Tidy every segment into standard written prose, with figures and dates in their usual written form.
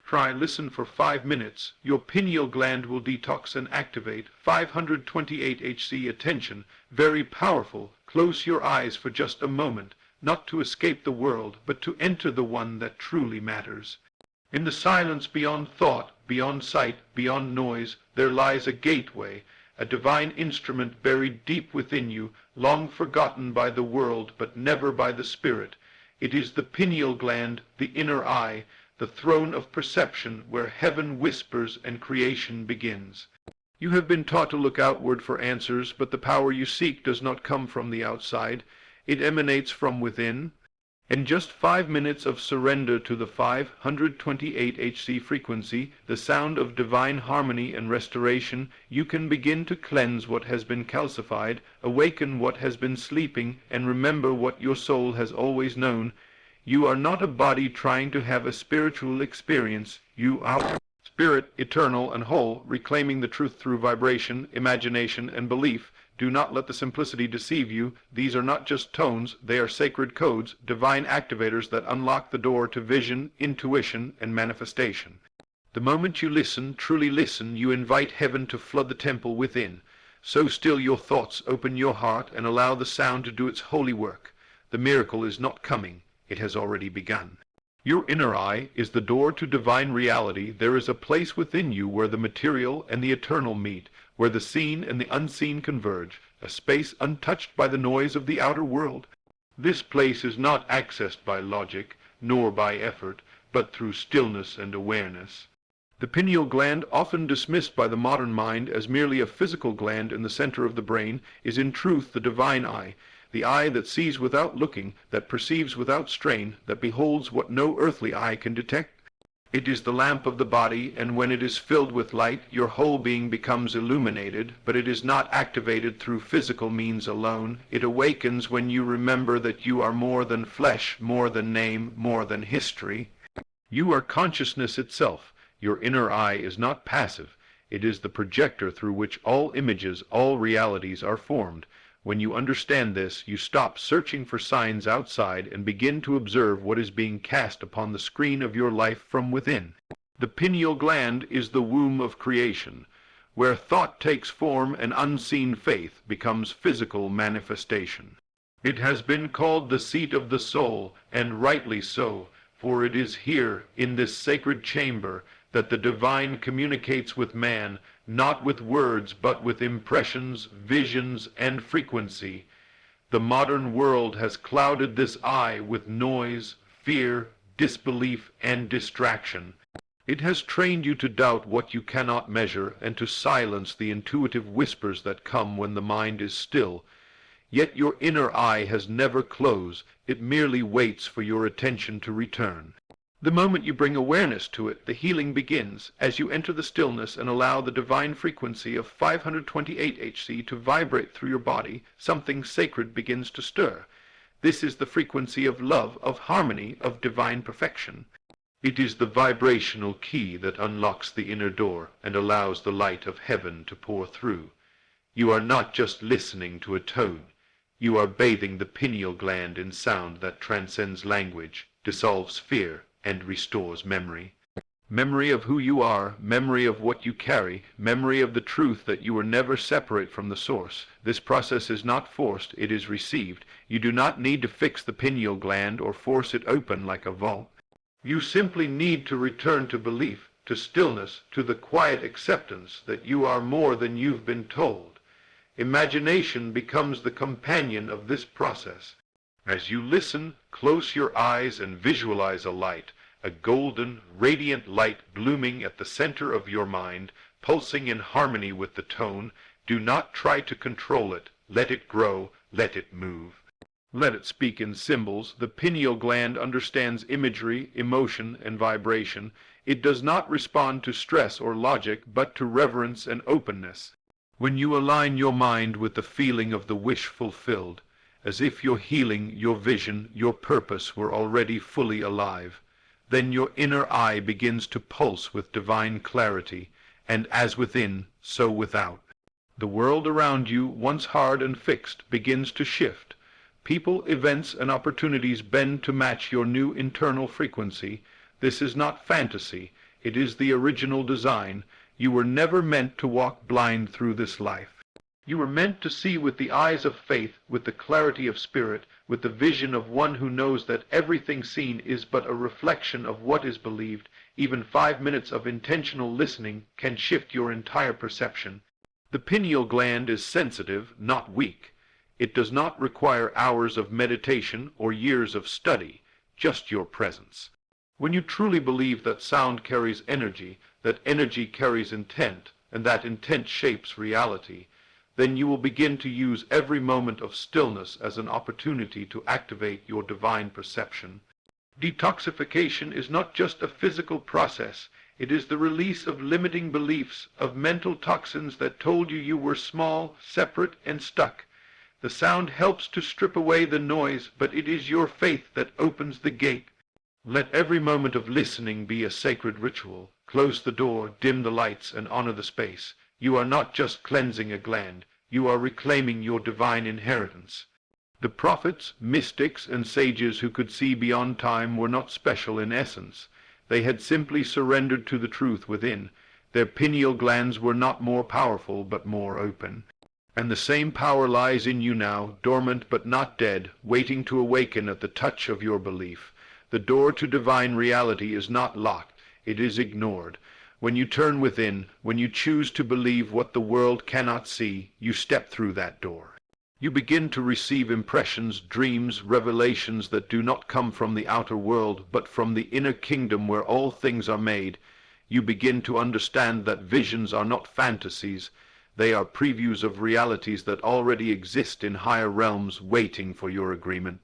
Try listen for 5 minutes. Your pineal gland will detox and activate. 528 HC attention. Very powerful. Close your eyes for just a moment, not to escape the world, but to enter the one that truly matters. In the silence beyond thought, beyond sight, beyond noise, there lies a gateway, a divine instrument buried deep within you, long forgotten by the world, but never by the spirit. It is the pineal gland, the inner eye, the throne of perception where heaven whispers and creation begins. You have been taught to look outward for answers, but the power you seek does not come from the outside. It emanates from within. In just 5 minutes of surrender to the 528 HC frequency, the sound of divine harmony and restoration, you can begin to cleanse what has been calcified, awaken what has been sleeping, and remember what your soul has always known. You are not a body trying to have a spiritual experience. You are spirit, eternal and whole, reclaiming the truth through vibration, imagination, and belief. Do not let the simplicity deceive you. These are not just tones, they are sacred codes, divine activators that unlock the door to vision, intuition, and manifestation. The moment you listen, truly listen, you invite heaven to flood the temple within. So still your thoughts, open your heart, and allow the sound to do its holy work. The miracle is not coming. It has already begun. Your inner eye is the door to divine reality. There is a place within you where the material and the eternal meet, where the seen and the unseen converge, a space untouched by the noise of the outer world. This place is not accessed by logic, nor by effort, but through stillness and awareness. The pineal gland, often dismissed by the modern mind as merely a physical gland in the center of the brain, is in truth the divine eye, the eye that sees without looking, that perceives without strain, that beholds what no earthly eye can detect. It is the lamp of the body, and when it is filled with light, your whole being becomes illuminated, but it is not activated through physical means alone. It awakens when you remember that you are more than flesh, more than name, more than history. You are consciousness itself. Your inner eye is not passive. It is the projector through which all images, all realities are formed. When you understand this, you stop searching for signs outside and begin to observe what is being cast upon the screen of your life from within. The pineal gland is the womb of creation. Where thought takes form and unseen faith becomes physical manifestation. It has been called the seat of the soul, and rightly so, for it is here, in this sacred chamber, that the divine communicates with man, not with words but with impressions, visions, and frequency. The modern world has clouded this eye with noise, fear, disbelief, and distraction. It has trained you to doubt what you cannot measure and to silence the intuitive whispers that come when the mind is still. Yet your inner eye has never closed. It merely waits for your attention to return. The moment you bring awareness to it, the healing begins. As you enter the stillness and allow the divine frequency of 528 HC to vibrate through your body, something sacred begins to stir. This is the frequency of love, of harmony, of divine perfection. It is the vibrational key that unlocks the inner door and allows the light of heaven to pour through. You are not just listening to a tone. You are bathing the pineal gland in sound that transcends language, dissolves fear, and restores memory. Memory of who you are, memory of what you carry, memory of the truth that you were never separate from the source. This process is not forced, it is received. You do not need to fix the pineal gland or force it open like a vault. You simply need to return to belief, to stillness, to the quiet acceptance that you are more than you've been told. Imagination becomes the companion of this process. As you listen, close your eyes and visualize a light, a golden, radiant light blooming at the center of your mind, pulsing in harmony with the tone. Do not try to control it. Let it grow. Let it move. Let it speak in symbols. The pineal gland understands imagery, emotion, and vibration. It does not respond to stress or logic, but to reverence and openness. When you align your mind with the feeling of the wish fulfilled, as if your healing, your vision, your purpose were already fully alive, then your inner eye begins to pulse with divine clarity, and as within, so without. The world around you, once hard and fixed, begins to shift. People, events, and opportunities bend to match your new internal frequency. This is not fantasy. It is the original design. You were never meant to walk blind through this life. You were meant to see with the eyes of faith, with the clarity of spirit, with the vision of one who knows that everything seen is but a reflection of what is believed. Even 5 minutes of intentional listening can shift your entire perception. The pineal gland is sensitive, not weak. It does not require hours of meditation or years of study, just your presence. When you truly believe that sound carries energy, that energy carries intent, and that intent shapes reality, then you will begin to use every moment of stillness as an opportunity to activate your divine perception. Detoxification is not just a physical process. It is the release of limiting beliefs, of mental toxins that told you were small, separate, and stuck. The sound helps to strip away the noise, but it is your faith that opens the gate. Let every moment of listening be a sacred ritual. Close the door, dim the lights, and honor the space. You are not just cleansing a gland. You are reclaiming your divine inheritance. The prophets, mystics, and sages who could see beyond time were not special in essence. They had simply surrendered to the truth within. Their pineal glands were not more powerful, but more open. And the same power lies in you now, dormant but not dead, waiting to awaken at the touch of your belief. The door to divine reality is not locked, it is ignored. When you turn within, when you choose to believe what the world cannot see, you step through that door. You begin to receive impressions, dreams, revelations that do not come from the outer world, but from the inner kingdom where all things are made. You begin to understand that visions are not fantasies. They are previews of realities that already exist in higher realms waiting for your agreement.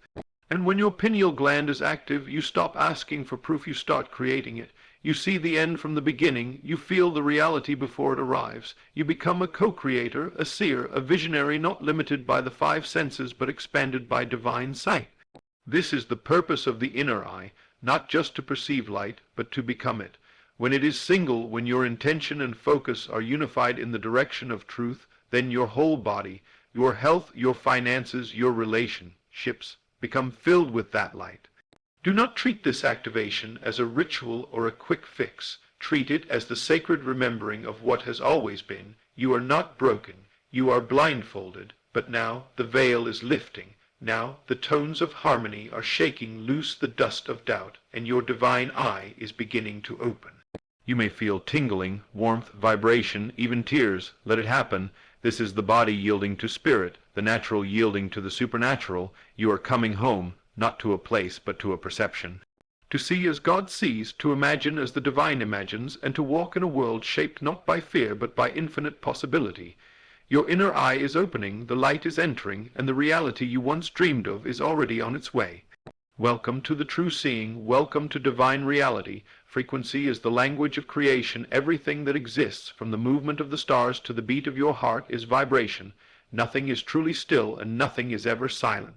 And when your pineal gland is active, you stop asking for proof, you start creating it. You see the end from the beginning, you feel the reality before it arrives. You become a co-creator, a seer, a visionary not limited by the 5 senses but expanded by divine sight. This is the purpose of the inner eye, not just to perceive light, but to become it. When it is single, when your intention and focus are unified in the direction of truth, then your whole body, your health, your finances, your relationships become filled with that light. Do not treat this activation as a ritual or a quick fix. Treat it as the sacred remembering of what has always been. You are not broken. You are blindfolded. But now the veil is lifting. Now the tones of harmony are shaking loose the dust of doubt, and your divine eye is beginning to open. You may feel tingling, warmth, vibration, even tears. Let it happen. This is the body yielding to spirit, the natural yielding to the supernatural. You are coming home. Not to a place, but to a perception. To see as God sees, to imagine as the divine imagines, and to walk in a world shaped not by fear, but by infinite possibility. Your inner eye is opening, the light is entering, and the reality you once dreamed of is already on its way. Welcome to the true seeing, welcome to divine reality. Frequency is the language of creation. Everything that exists, from the movement of the stars to the beat of your heart, is vibration. Nothing is truly still, and nothing is ever silent.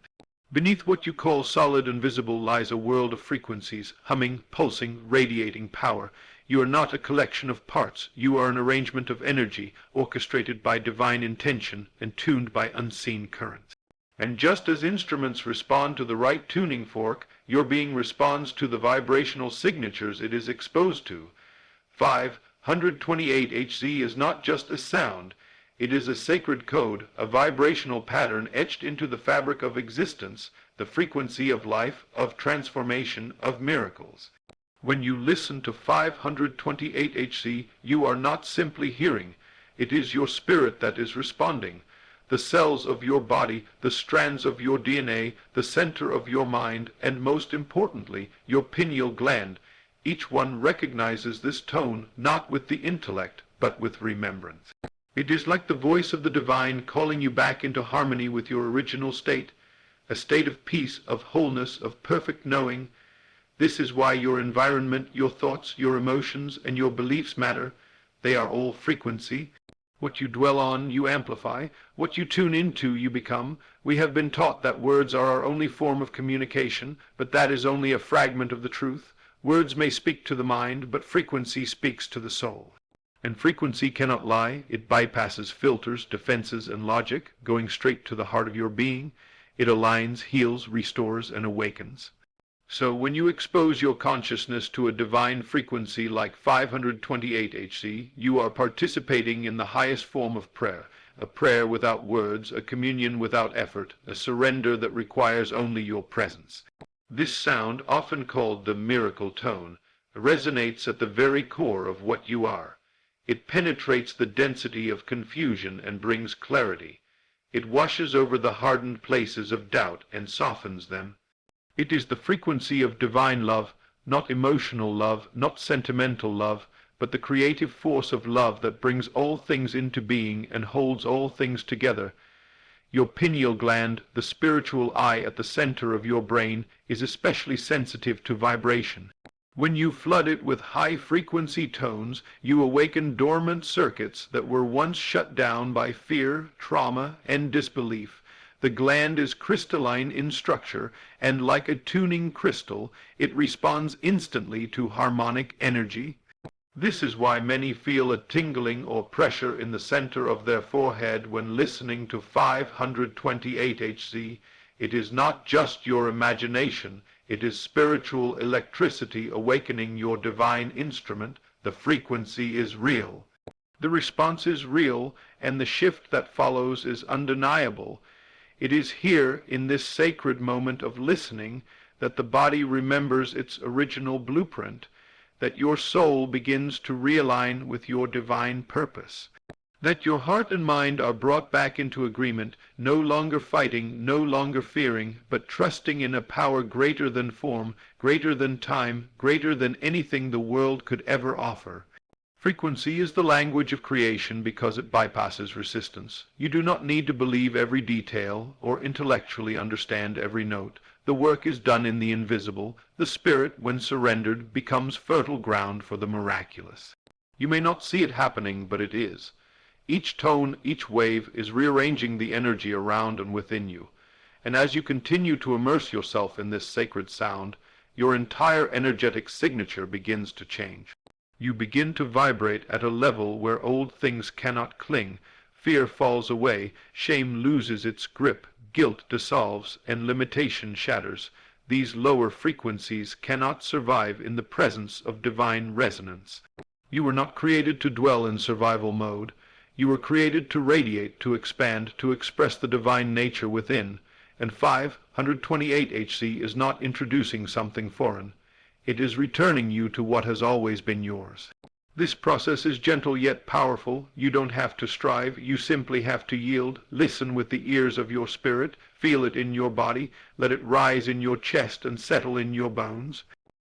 Beneath what you call solid and visible lies a world of frequencies, humming, pulsing, radiating power. You are not a collection of parts. You are an arrangement of energy, orchestrated by divine intention and tuned by unseen currents. And just as instruments respond to the right tuning fork, your being responds to the vibrational signatures it is exposed to. 528 Hz is not just a sound. It is a sacred code, a vibrational pattern etched into the fabric of existence, the frequency of life, of transformation, of miracles. When you listen to 528 Hz, you are not simply hearing. It is your spirit that is responding. The cells of your body, the strands of your DNA, the center of your mind, and most importantly, your pineal gland. Each one recognizes this tone not with the intellect, but with remembrance. It is like the voice of the divine calling you back into harmony with your original state, a state of peace, of wholeness, of perfect knowing. This is why your environment, your thoughts, your emotions, and your beliefs matter. They are all frequency. What you dwell on, you amplify. What you tune into, you become. We have been taught that words are our only form of communication, but that is only a fragment of the truth. Words may speak to the mind, but frequency speaks to the soul. And frequency cannot lie. It bypasses filters, defenses, and logic, going straight to the heart of your being. It aligns, heals, restores, and awakens. So when you expose your consciousness to a divine frequency like 528 Hz, you are participating in the highest form of prayer, a prayer without words, a communion without effort, a surrender that requires only your presence. This sound, often called the miracle tone, resonates at the very core of what you are. It penetrates the density of confusion and brings clarity. It washes over the hardened places of doubt and softens them. It is the frequency of divine love, not emotional love, not sentimental love, but the creative force of love that brings all things into being and holds all things together. Your pineal gland, the spiritual eye at the center of your brain, is especially sensitive to vibration. When you flood it with high-frequency tones, you awaken dormant circuits that were once shut down by fear, trauma, and disbelief. The gland is crystalline in structure, and like a tuning crystal, it responds instantly to harmonic energy. This is why many feel a tingling or pressure in the center of their forehead when listening to 528 Hz. It is not just your imagination, it is spiritual electricity awakening your divine instrument. The frequency is real. The response is real, and the shift that follows is undeniable. It is here, in this sacred moment of listening, that the body remembers its original blueprint, that your soul begins to realign with your divine purpose, that your heart and mind are brought back into agreement, no longer fighting, no longer fearing, but trusting in a power greater than form, greater than time, greater than anything the world could ever offer. Frequency is the language of creation because it bypasses resistance. You do not need to believe every detail or intellectually understand every note. The work is done in the invisible. The spirit, when surrendered, becomes fertile ground for the miraculous. You may not see it happening, but it is. Each tone, each wave, is rearranging the energy around and within you. And as you continue to immerse yourself in this sacred sound, your entire energetic signature begins to change. You begin to vibrate at a level where old things cannot cling, fear falls away, shame loses its grip, guilt dissolves, and limitation shatters. These lower frequencies cannot survive in the presence of divine resonance. You were not created to dwell in survival mode. You were created to radiate, to expand, to express the divine nature within. And 528 Hz is not introducing something foreign. It is returning you to what has always been yours. This process is gentle yet powerful. You don't have to strive. You simply have to yield. Listen with the ears of your spirit. Feel it in your body. Let it rise in your chest and settle in your bones.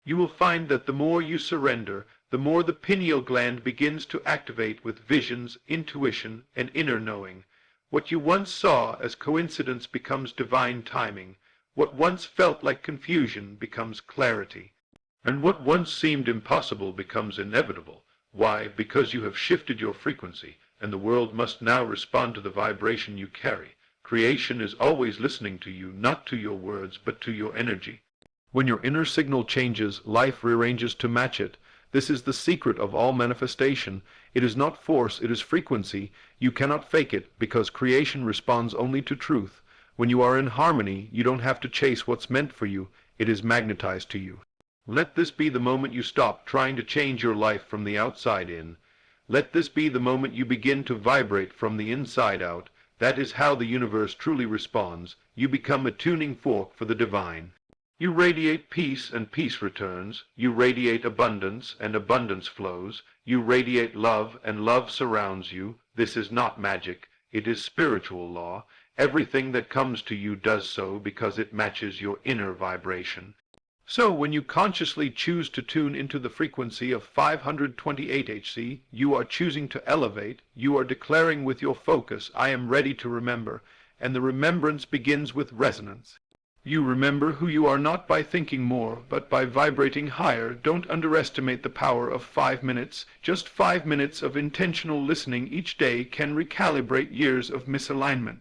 You will find that the more you surrender, the more the pineal gland begins to activate with visions, intuition, and inner knowing. What you once saw as coincidence becomes divine timing. What once felt like confusion becomes clarity. And what once seemed impossible becomes inevitable. Why? Because you have shifted your frequency, and the world must now respond to the vibration you carry. Creation is always listening to you, not to your words, but to your energy. When your inner signal changes, life rearranges to match it. This is the secret of all manifestation. It is not force, it is frequency. You cannot fake it, because creation responds only to truth. When you are in harmony, you don't have to chase what's meant for you. It is magnetized to you. Let this be the moment you stop trying to change your life from the outside in. Let this be the moment you begin to vibrate from the inside out. That is how the universe truly responds. You become a tuning fork for the divine. You radiate peace, and peace returns. You radiate abundance, and abundance flows. You radiate love, and love surrounds you. This is not magic. It is spiritual law. Everything that comes to you does so because it matches your inner vibration. So when you consciously choose to tune into the frequency of 528 Hz, you are choosing to elevate. You are declaring with your focus, I am ready to remember. And the remembrance begins with resonance. You remember who you are not by thinking more, but by vibrating higher. Don't underestimate the power of 5 minutes. Just 5 minutes of intentional listening each day can recalibrate years of misalignment.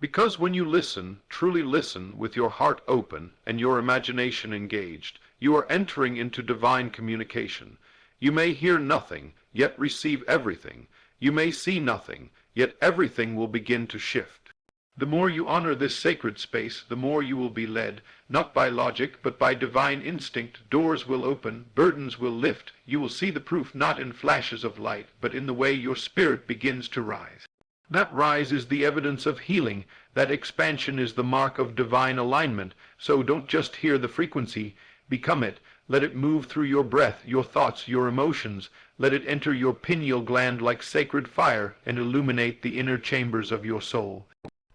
Because when you listen, truly listen, with your heart open and your imagination engaged, you are entering into divine communication. You may hear nothing, yet receive everything. You may see nothing, yet everything will begin to shift. The more you honor this sacred space, the more you will be led, not by logic, but by divine instinct. Doors will open, burdens will lift. You will see the proof not in flashes of light, but in the way your spirit begins to rise. That rise is the evidence of healing. That expansion is the mark of divine alignment. So don't just hear the frequency, become it. Let it move through your breath, your thoughts, your emotions. Let it enter your pineal gland like sacred fire and illuminate the inner chambers of your soul.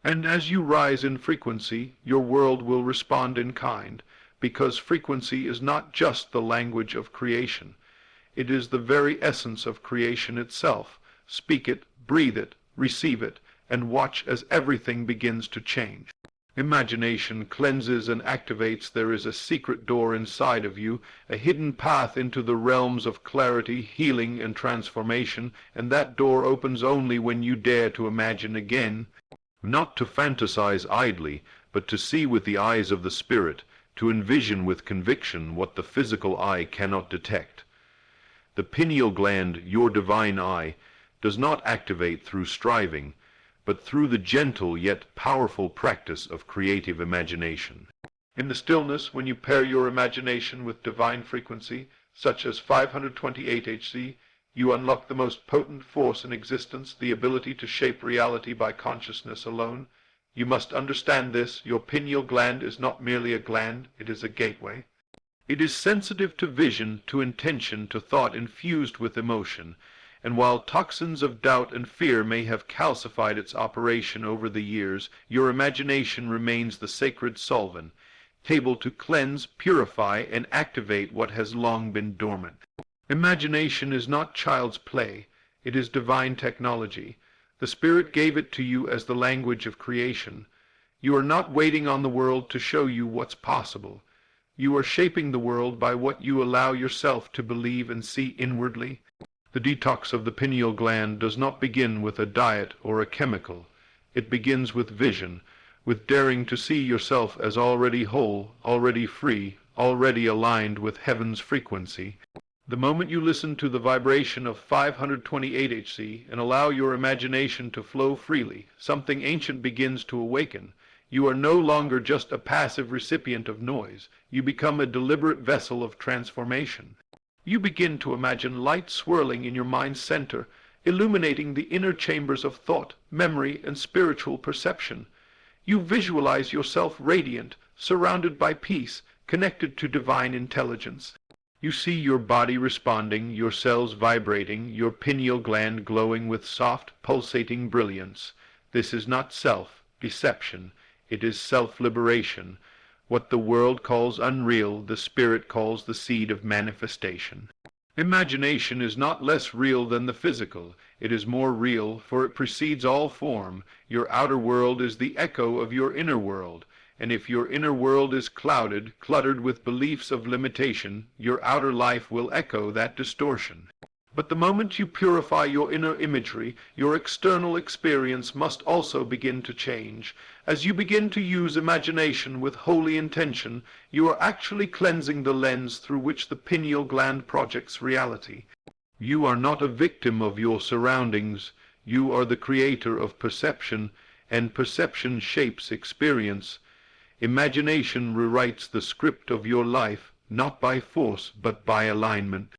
And as you rise in frequency, your world will respond in kind, because frequency is not just the language of creation. It is the very essence of creation itself. Speak it, breathe it, receive it, and watch as everything begins to change. Imagination cleanses and activates. There is a secret door inside of you, a hidden path into the realms of clarity, healing, and transformation, and that door opens only when you dare to imagine again. Not to fantasize idly, but to see with the eyes of the spirit, to envision with conviction what the physical eye cannot detect. The pineal gland, your divine eye, does not activate through striving, but through the gentle yet powerful practice of creative imagination. In the stillness, when you pair your imagination with divine frequency, such as 528 Hz, you unlock the most potent force in existence, the ability to shape reality by consciousness alone. You must understand this. Your pineal gland is not merely a gland, it is a gateway. It is sensitive to vision, to intention, to thought infused with emotion. And while toxins of doubt and fear may have calcified its operation over the years, your imagination remains the sacred solvent, able to cleanse, purify, and activate what has long been dormant. Imagination is not child's play, it is divine technology. The Spirit gave it to you as the language of creation. You are not waiting on the world to show you what's possible. You are shaping the world by what you allow yourself to believe and see inwardly. The detox of the pineal gland does not begin with a diet or a chemical. It begins with vision, with daring to see yourself as already whole, already free, already aligned with heaven's frequency. The moment you listen to the vibration of 528 Hz and allow your imagination to flow freely, something ancient begins to awaken. You are no longer just a passive recipient of noise. You become a deliberate vessel of transformation. You begin to imagine light swirling in your mind's center, illuminating the inner chambers of thought, memory, and spiritual perception. You visualize yourself radiant, surrounded by peace, connected to divine intelligence. You see your body responding, your cells vibrating, your pineal gland glowing with soft, pulsating brilliance. This is not self-deception, it is self-liberation. What the world calls unreal, the Spirit calls the seed of manifestation. Imagination is not less real than the physical. It is more real, for it precedes all form. Your outer world is the echo of your inner world. And if your inner world is clouded, cluttered with beliefs of limitation, your outer life will echo that distortion. But the moment you purify your inner imagery, your external experience must also begin to change. As you begin to use imagination with holy intention, you are actually cleansing the lens through which the pineal gland projects reality. You are not a victim of your surroundings. You are the creator of perception, and perception shapes experience. Imagination rewrites the script of your life, not by force, but by alignment.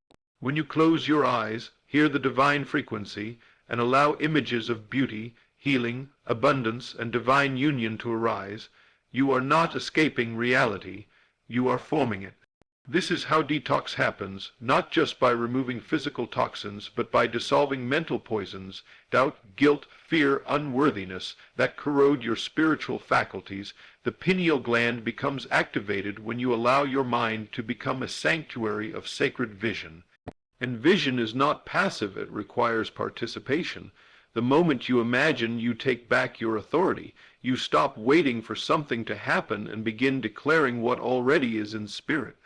When you close your eyes, hear the divine frequency, and allow images of beauty, healing, abundance, and divine union to arise, you are not escaping reality, you are forming it. This is how detox happens, not just by removing physical toxins, but by dissolving mental poisons, doubt, guilt, fear, unworthiness, that corrode your spiritual faculties. The pineal gland becomes activated when you allow your mind to become a sanctuary of sacred vision. And vision is not passive, it requires participation. The moment you imagine, you take back your authority. You stop waiting for something to happen and begin declaring what already is in spirit.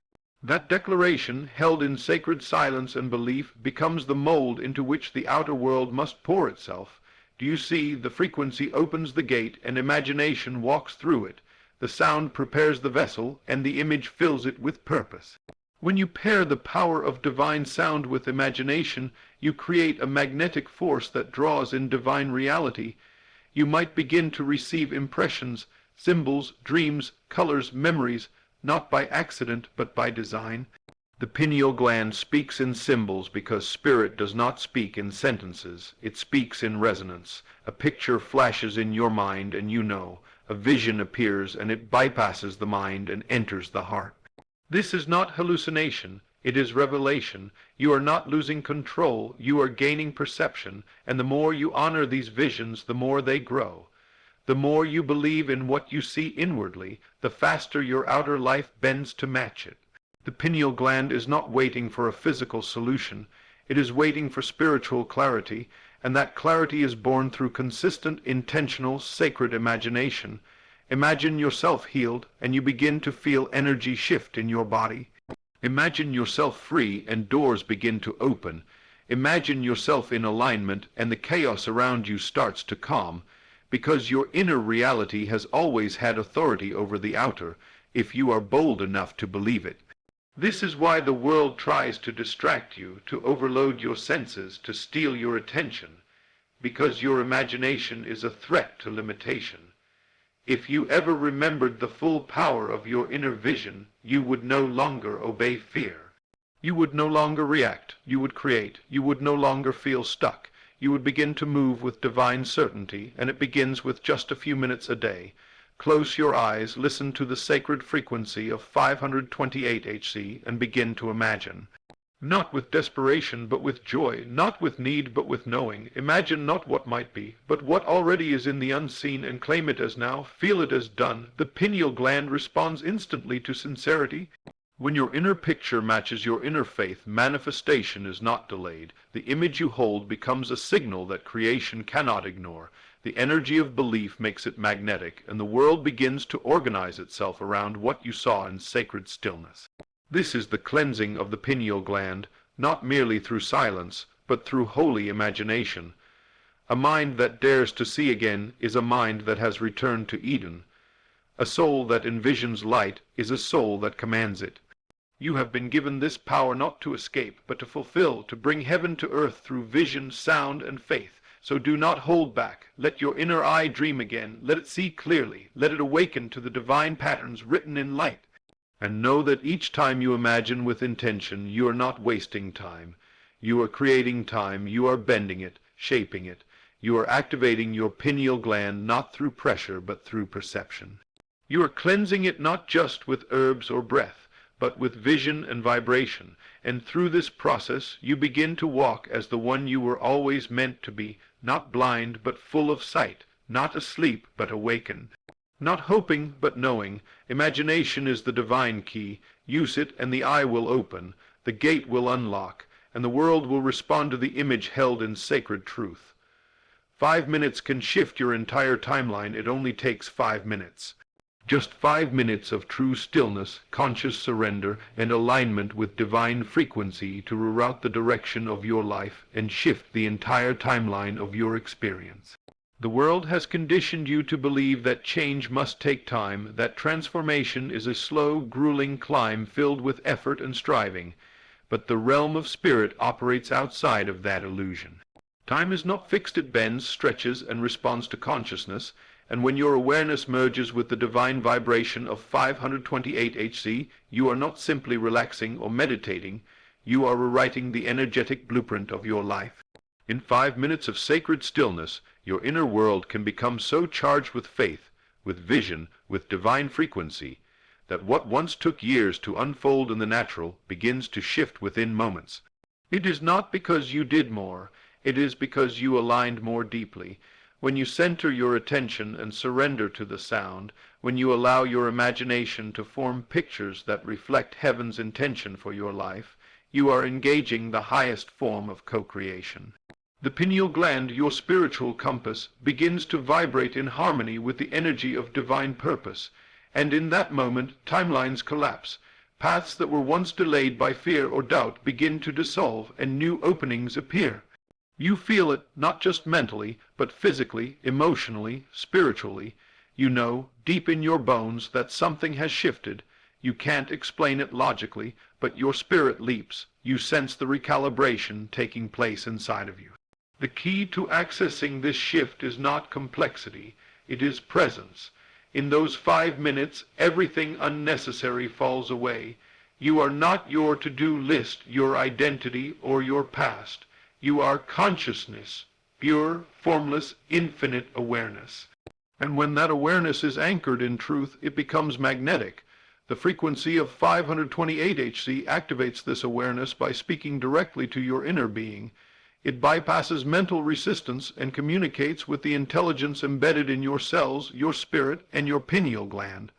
That declaration, held in sacred silence and belief, becomes the mold into which the outer world must pour itself. Do you see? The frequency opens the gate, and imagination walks through it. The sound prepares the vessel, and the image fills it with purpose. When you pair the power of divine sound with imagination, you create a magnetic force that draws in divine reality. You might begin to receive impressions, symbols, dreams, colors, memories, not by accident but by design. The pineal gland speaks in symbols because spirit does not speak in sentences. It speaks in resonance. A picture flashes in your mind and you know. A vision appears and it bypasses the mind and enters the heart. This is not hallucination. It is revelation. You are not losing control. You are gaining perception. And the more you honor these visions, the more they grow. The more you believe in what you see inwardly, the faster your outer life bends to match it. The pineal gland is not waiting for a physical solution. It is waiting for spiritual clarity, and that clarity is born through consistent, intentional, sacred imagination. Imagine yourself healed, and you begin to feel energy shift in your body. Imagine yourself free, and doors begin to open. Imagine yourself in alignment, and the chaos around you starts to calm, because your inner reality has always had authority over the outer, if you are bold enough to believe it. This is why the world tries to distract you, to overload your senses, to steal your attention, because your imagination is a threat to limitation. If you ever remembered the full power of your inner vision, you would no longer obey fear. You would no longer react. You would create. You would no longer feel stuck. You would begin to move with divine certainty, and it begins with just a few minutes a day. Close your eyes, listen to the sacred frequency of 528 Hz, and begin to imagine. Not with desperation, but with joy. Not with need, but with knowing. Imagine not what might be, but what already is in the unseen, and claim it as now. Feel it as done. The pineal gland responds instantly to sincerity. When your inner picture matches your inner faith, manifestation is not delayed. The image you hold becomes a signal that creation cannot ignore. The energy of belief makes it magnetic, and the world begins to organize itself around what you saw in sacred stillness. This is the cleansing of the pineal gland, not merely through silence, but through holy imagination. A mind that dares to see again is a mind that has returned to Eden. A soul that envisions light is a soul that commands it. You have been given this power not to escape, but to fulfill, to bring heaven to earth through vision, sound, and faith. So do not hold back. Let your inner eye dream again. Let it see clearly. Let it awaken to the divine patterns written in light. And know that each time you imagine with intention, you are not wasting time. You are creating time. You are bending it, shaping it. You are activating your pineal gland not through pressure, but through perception. You are cleansing it not just with herbs or breath, but with vision and vibration. And through this process, you begin to walk as the one you were always meant to be, not blind, but full of sight, not asleep, but awakened. Not hoping, but knowing. Imagination is the divine key. Use it, and the eye will open, the gate will unlock, and the world will respond to the image held in sacred truth. 5 minutes can shift your entire timeline. It only takes 5 minutes. Just 5 minutes of true stillness, conscious surrender, and alignment with divine frequency to reroute the direction of your life and shift the entire timeline of your experience. The world has conditioned you to believe that change must take time, that transformation is a slow, grueling climb filled with effort and striving. But the realm of spirit operates outside of that illusion. Time is not fixed. It bends, stretches, and responds to consciousness. And when your awareness merges with the divine vibration of 528 Hz, you are not simply relaxing or meditating, you are rewriting the energetic blueprint of your life. In 5 minutes of sacred stillness, your inner world can become so charged with faith, with vision, with divine frequency, that what once took years to unfold in the natural begins to shift within moments. It is not because you did more, it is because you aligned more deeply. When you center your attention and surrender to the sound, when you allow your imagination to form pictures that reflect heaven's intention for your life, you are engaging the highest form of co-creation. The pineal gland, your spiritual compass, begins to vibrate in harmony with the energy of divine purpose, and in that moment timelines collapse. Paths that were once delayed by fear or doubt begin to dissolve, and new openings appear. You feel it, not just mentally, but physically, emotionally, spiritually. You know, deep in your bones, that something has shifted. You can't explain it logically, but your spirit leaps. You sense the recalibration taking place inside of you. The key to accessing this shift is not complexity, it is presence. In those 5 minutes, everything unnecessary falls away. You are not your to-do list, your identity, or your past. You are consciousness, pure, formless, infinite awareness. And when that awareness is anchored in truth, it becomes magnetic. The frequency of 528 Hz activates this awareness by speaking directly to your inner being. It bypasses mental resistance and communicates with the intelligence embedded in your cells, your spirit, and your pineal gland.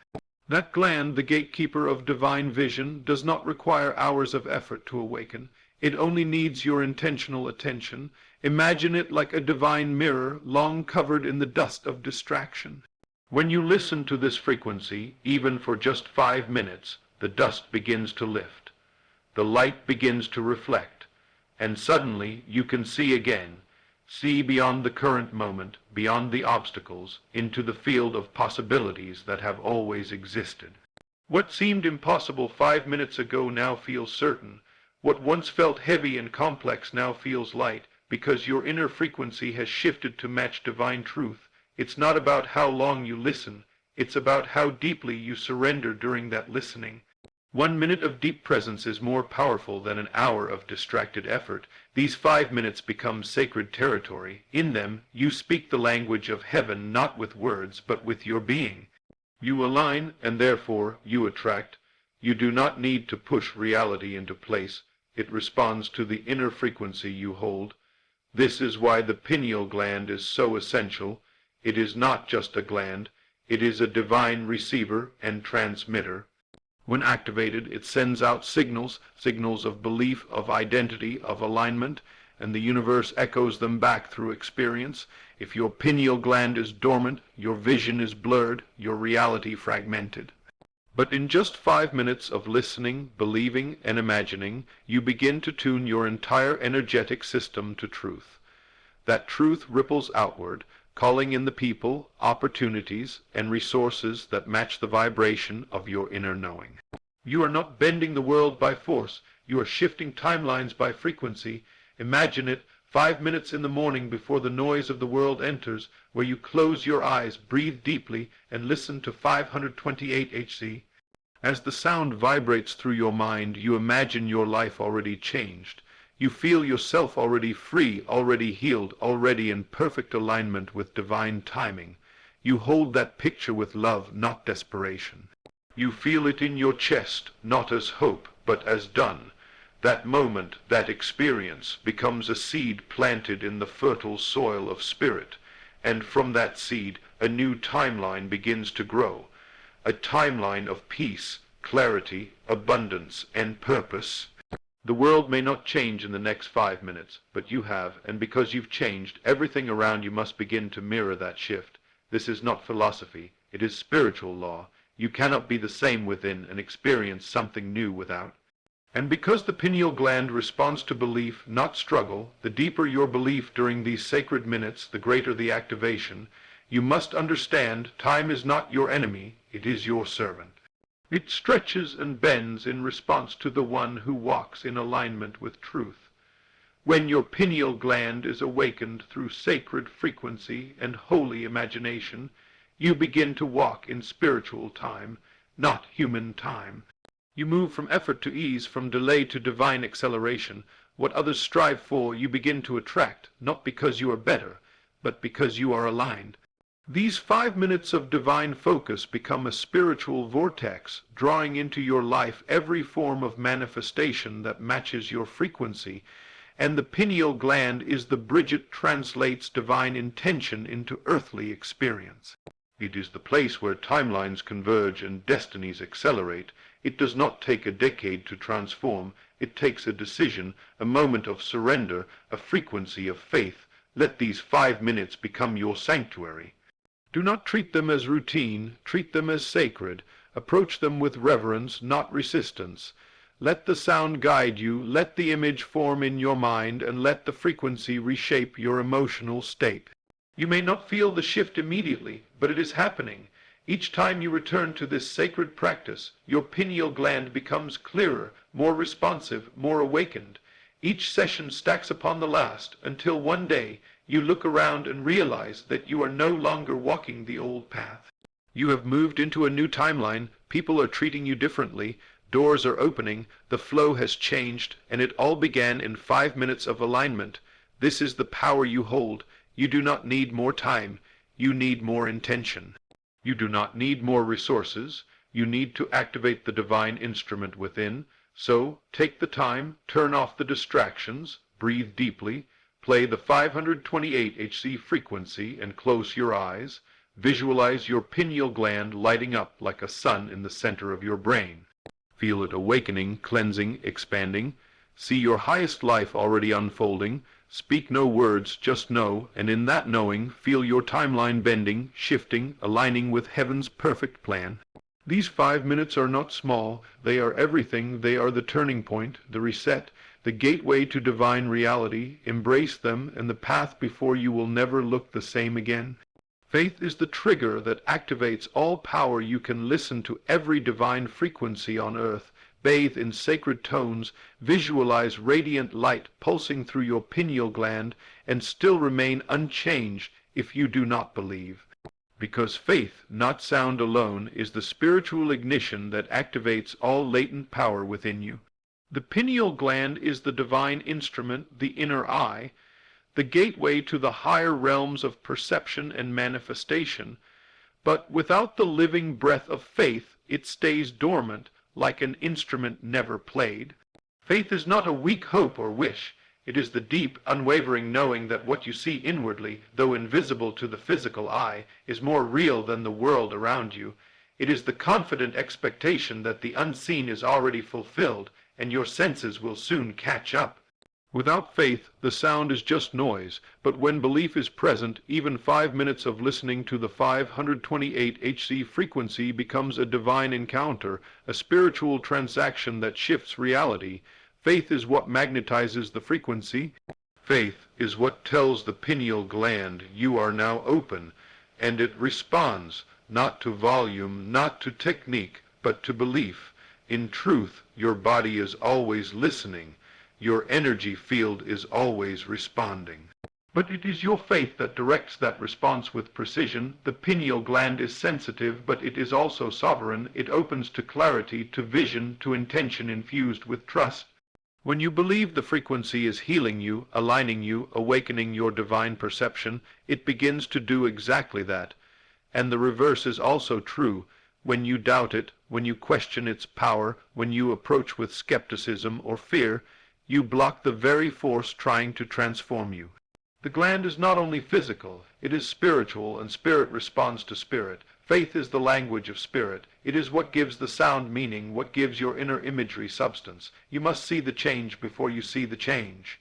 That gland, the gatekeeper of divine vision, does not require hours of effort to awaken. It only needs your intentional attention. Imagine it like a divine mirror, long covered in the dust of distraction. When you listen to this frequency, even for just 5 minutes, the dust begins to lift. The light begins to reflect. And suddenly you can see again. See beyond the current moment, beyond the obstacles, into the field of possibilities that have always existed. What seemed impossible 5 minutes ago now feels certain. What once felt heavy and complex now feels light, because your inner frequency has shifted to match divine truth. It's not about how long you listen, it's about how deeply you surrender during that listening. 1 minute of deep presence is more powerful than an hour of distracted effort. These 5 minutes become sacred territory. In them, you speak the language of heaven not with words, but with your being. You align, and therefore you attract. You do not need to push reality into place. It responds to the inner frequency you hold. This is why the pineal gland is so essential. It is not just a gland. It is a divine receiver and transmitter. When activated, it sends out signals of belief, of identity, of alignment, and the universe echoes them back through experience. If your pineal gland is dormant, your vision is blurred, your reality fragmented. But in just 5 minutes of listening, believing, and imagining, you begin to tune your entire energetic system to truth. That truth ripples outward, calling in the people, opportunities, and resources that match the vibration of your inner knowing. You are not bending the world by force. You are shifting timelines by frequency. Imagine it 5 minutes in the morning before the noise of the world enters, where you close your eyes, breathe deeply, and listen to 528 Hz. As the sound vibrates through your mind, you imagine your life already changed. You feel yourself already free, already healed, already in perfect alignment with divine timing. You hold that picture with love, not desperation. You feel it in your chest, not as hope, but as done. That moment, that experience, becomes a seed planted in the fertile soil of spirit, and from that seed a new timeline begins to grow. A timeline of peace, clarity, abundance, and purpose. The world may not change in the next 5 minutes, but you have, and because you've changed, everything around you must begin to mirror that shift. This is not philosophy, it is spiritual law. You cannot be the same within and experience something new without. And because the pineal gland responds to belief, not struggle, the deeper your belief during these sacred minutes, the greater the activation. You must understand, time is not your enemy, it is your servant. It stretches and bends in response to the one who walks in alignment with truth. When your pineal gland is awakened through sacred frequency and holy imagination, you begin to walk in spiritual time, not human time. You move from effort to ease, from delay to divine acceleration. What others strive for, you begin to attract, not because you are better, but because you are aligned. These 5 minutes of divine focus become a spiritual vortex, drawing into your life every form of manifestation that matches your frequency, and the pineal gland is the bridge that translates divine intention into earthly experience. It is the place where timelines converge and destinies accelerate. It does not take a decade to transform. It takes a decision, a moment of surrender, a frequency of faith. Let these 5 minutes become your sanctuary. Do not treat them as routine, treat them as sacred. Approach them with reverence, not resistance. Let the sound guide you, let the image form in your mind, and let the frequency reshape your emotional state. You may not feel the shift immediately, but it is happening. Each time you return to this sacred practice, your pineal gland becomes clearer, more responsive, more awakened. Each session stacks upon the last until one day you look around and realize that you are no longer walking the old path. You have moved into a new timeline, people are treating you differently, doors are opening, the flow has changed, and it all began in 5 minutes of alignment. This is the power you hold. You do not need more time, you need more intention. You do not need more resources, you need to activate the divine instrument within. So, take the time, turn off the distractions, breathe deeply, play the 528 Hz frequency and close your eyes. Visualize your pineal gland lighting up like a sun in the center of your brain. Feel it awakening, cleansing, expanding. See your highest life already unfolding. Speak no words, just know, and in that knowing, feel your timeline bending, shifting, aligning with heaven's perfect plan. These 5 minutes are not small, they are everything, they are the turning point, the reset, the gateway to divine reality. Embrace them, and the path before you will never look the same again. Faith is the trigger that activates all power. You can listen to every divine frequency on earth, bathe in sacred tones, visualize radiant light pulsing through your pineal gland, and still remain unchanged if you do not believe. Because faith, not sound alone, is the spiritual ignition that activates all latent power within you. The pineal gland is the divine instrument, the inner eye, the gateway to the higher realms of perception and manifestation. But without the living breath of faith, it stays dormant, like an instrument never played. Faith is not a weak hope or wish. It is the deep, unwavering knowing that what you see inwardly, though invisible to the physical eye, is more real than the world around you. It is the confident expectation that the unseen is already fulfilled, and your senses will soon catch up. Without faith, the sound is just noise, but when belief is present, even 5 minutes of listening to the 528 Hz frequency becomes a divine encounter, a spiritual transaction that shifts reality. Faith is what magnetizes the frequency. Faith is what tells the pineal gland you are now open, and it responds, not to volume, not to technique, but to belief. In truth, your body is always listening. Your energy field is always responding. But it is your faith that directs that response with precision. The pineal gland is sensitive, but it is also sovereign. It opens to clarity, to vision, to intention infused with trust. When you believe the frequency is healing you, aligning you, awakening your divine perception, it begins to do exactly that. And the reverse is also true. When you doubt it, when you question its power, when you approach with skepticism or fear, you block the very force trying to transform you. The gland is not only physical, it is spiritual, and spirit responds to spirit. Faith is the language of spirit. It is what gives the sound meaning, what gives your inner imagery substance. You must see the change before you see the change.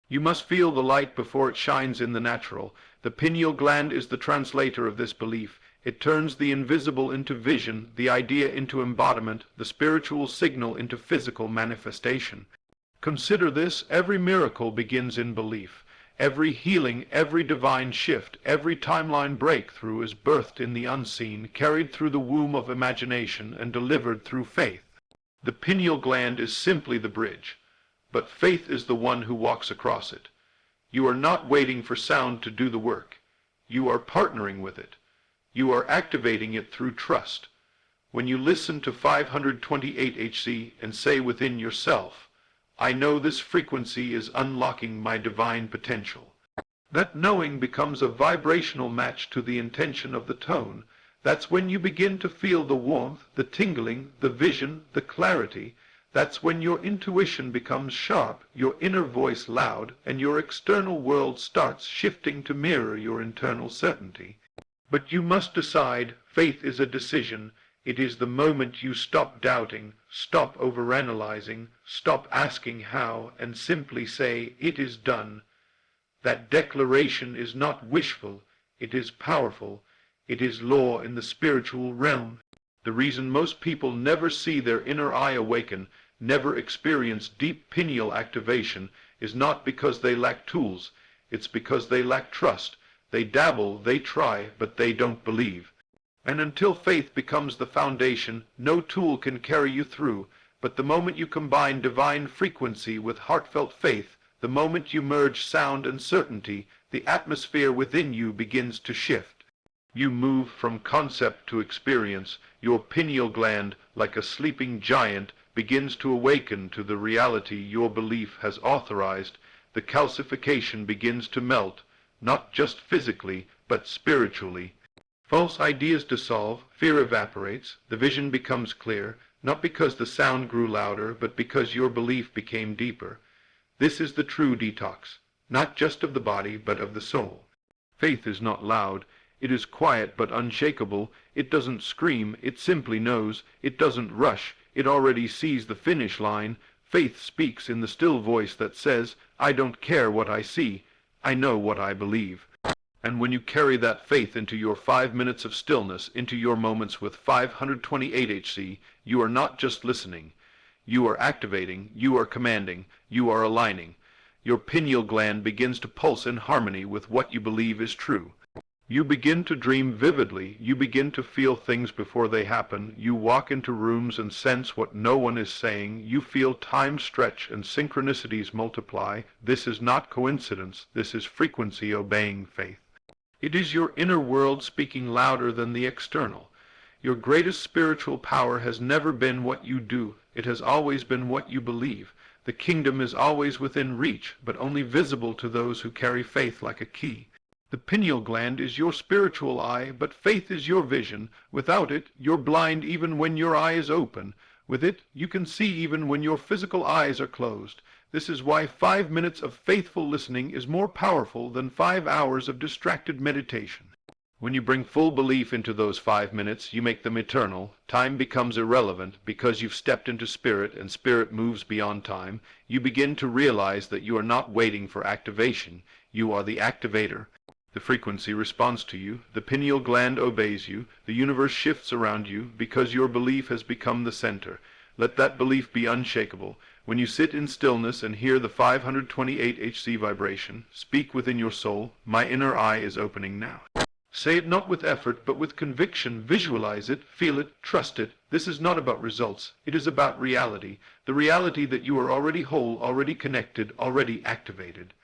You must feel the light before it shines in the natural. The pineal gland is the translator of this belief. It turns the invisible into vision, the idea into embodiment, the spiritual signal into physical manifestation. Consider this: every miracle begins in belief. Every healing, every divine shift, every timeline breakthrough is birthed in the unseen, carried through the womb of imagination, and delivered through faith. The pineal gland is simply the bridge, but faith is the one who walks across it. You are not waiting for sound to do the work. You are partnering with it. You are activating it through trust. When you listen to 528 Hz and say within yourself, I know this frequency is unlocking my divine potential, that knowing becomes a vibrational match to the intention of the tone. That's when you begin to feel the warmth, the tingling, the vision, the clarity. That's when your intuition becomes sharp, your inner voice loud, and your external world starts shifting to mirror your internal certainty. But you must decide. Faith is a decision. It is the moment you stop doubting, stop overanalyzing, stop asking how, and simply say, it is done. That declaration is not wishful, it is powerful. It is law in the spiritual realm. The reason most people never see their inner eye awaken, never experience deep pineal activation, is not because they lack tools. It's because they lack trust. They dabble, they try, but they don't believe. And until faith becomes the foundation, no tool can carry you through. But the moment you combine divine frequency with heartfelt faith, The moment you merge sound and certainty, the atmosphere within you begins to shift. You move from concept to experience. Your pineal gland, like a sleeping giant, begins to awaken to the reality your belief has authorized. The calcification begins to melt, not just physically, but spiritually. False ideas dissolve, fear evaporates, the vision becomes clear, not because the sound grew louder, but because your belief became deeper. This is the true detox, not just of the body, but of the soul. Faith is not loud. It is quiet but unshakable. It doesn't scream, it simply knows. It doesn't rush, it already sees the finish line. Faith speaks in the still voice that says, I don't care what I see, I know what I believe. And when you carry that faith into your 5 minutes of stillness, into your moments with 528 HC, you are not just listening. You are activating, you are commanding, you are aligning. Your pineal gland begins to pulse in harmony with what you believe is true. You begin to dream vividly, you begin to feel things before they happen, you walk into rooms and sense what no one is saying, you feel time stretch and synchronicities multiply. This is not coincidence, this is frequency obeying faith. It is your inner world speaking louder than the external. Your greatest spiritual power has never been what you do, it has always been what you believe. The kingdom is always within reach, but only visible to those who carry faith like a key. The pineal gland is your spiritual eye, but faith is your vision. Without it, you're blind even when your eye is open. With it, you can see even when your physical eyes are closed. This is why 5 minutes of faithful listening is more powerful than 5 hours of distracted meditation. When you bring full belief into those 5 minutes, you make them eternal. Time becomes irrelevant because you've stepped into spirit, and spirit moves beyond time. You begin to realize that you are not waiting for activation. You are the activator. The frequency responds to you, the pineal gland obeys you, the universe shifts around you because your belief has become the center. Let that belief be unshakable. When you sit in stillness and hear the 528 HC vibration, speak within your soul, my inner eye is opening now. Say it not with effort, but with conviction. Visualize it, feel it, trust it. This is not about results. It is about reality. The reality that you are already whole, already connected, already activated.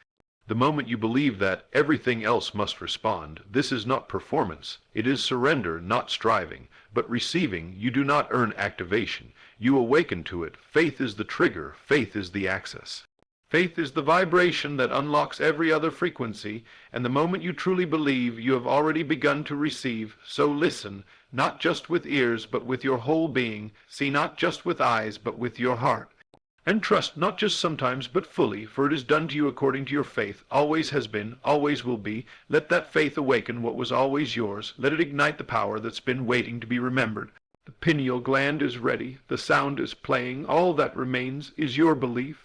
The moment you believe that, everything else must respond. This is not performance. It is surrender, not striving. But receiving, you do not earn activation. You awaken to it. Faith is the trigger. Faith is the access. Faith is the vibration that unlocks every other frequency, and the moment you truly believe, you have already begun to receive. So listen, not just with ears, but with your whole being. See not just with eyes, but with your heart. And trust not just sometimes, but fully, for it is done to you according to your faith, always has been, always will be. Let that faith awaken what was always yours. Let it ignite the power that's been waiting to be remembered. The pineal gland is ready, the sound is playing, all that remains is your belief.